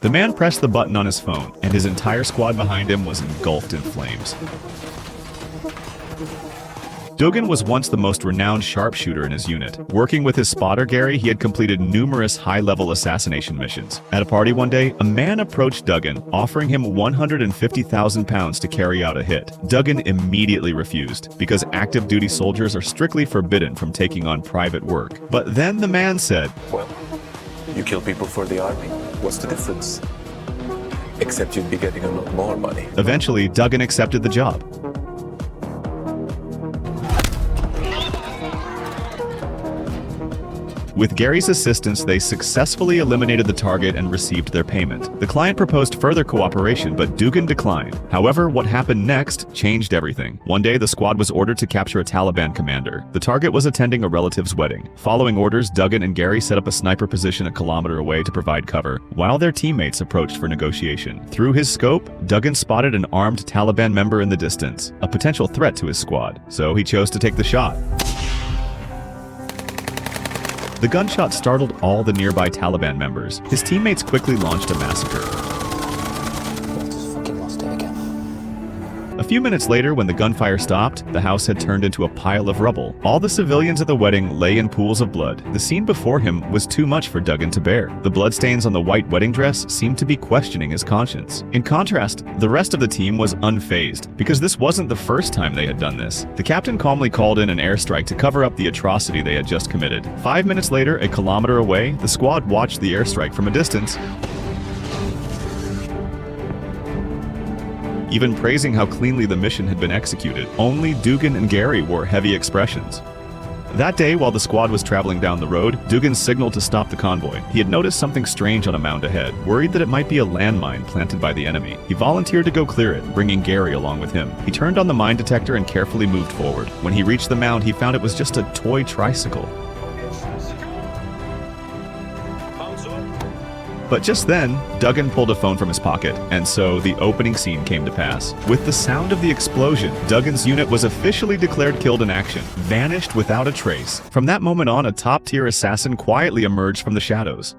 The man pressed the button on his phone, and his entire squad behind him was engulfed in flames. Duggan was once the most renowned sharpshooter in his unit. Working with his spotter Gary, he had completed numerous high-level assassination missions. At a party one day, a man approached Duggan, offering him £150,000 to carry out a hit. Duggan immediately refused, because active-duty soldiers are strictly forbidden from taking on private work. But then the man said, "Well, you kill people for the army. What's the difference? Except you'd be getting a lot more money." Eventually, Duggan accepted the job. With Gary's assistance, they successfully eliminated the target and received their payment. The client proposed further cooperation, but Duggan declined. However, what happened next changed everything. One day, the squad was ordered to capture a Taliban commander. The target was attending a relative's wedding. Following orders, Duggan and Gary set up a sniper position a kilometer away to provide cover, while their teammates approached for negotiation. Through his scope, Duggan spotted an armed Taliban member in the distance, a potential threat to his squad, so he chose to take the shot. The gunshot startled all the nearby Taliban members. His teammates quickly launched a massacre. Just fucking lost it again. A few minutes later, when the gunfire stopped, the house had turned into a pile of rubble. All the civilians at the wedding lay in pools of blood. The scene before him was too much for Duggan to bear. The bloodstains on the white wedding dress seemed to be questioning his conscience. In contrast, the rest of the team was unfazed, because this wasn't the first time they had done this. The captain calmly called in an airstrike to cover up the atrocity they had just committed. 5 minutes later, a kilometer away, the squad watched the airstrike from a distance, even praising how cleanly the mission had been executed. Only Duggan and Gary wore heavy expressions. That day, while the squad was traveling down the road, Duggan signaled to stop the convoy. He had noticed something strange on a mound ahead, worried that it might be a landmine planted by the enemy. He volunteered to go clear it, bringing Gary along with him. He turned on the mine detector and carefully moved forward. When he reached the mound, he found it was just a toy tricycle. But just then, Duggan pulled a phone from his pocket, and so the opening scene came to pass. With the sound of the explosion, Duggan's unit was officially declared killed in action, vanished without a trace. From that moment on, a top-tier assassin quietly emerged from the shadows.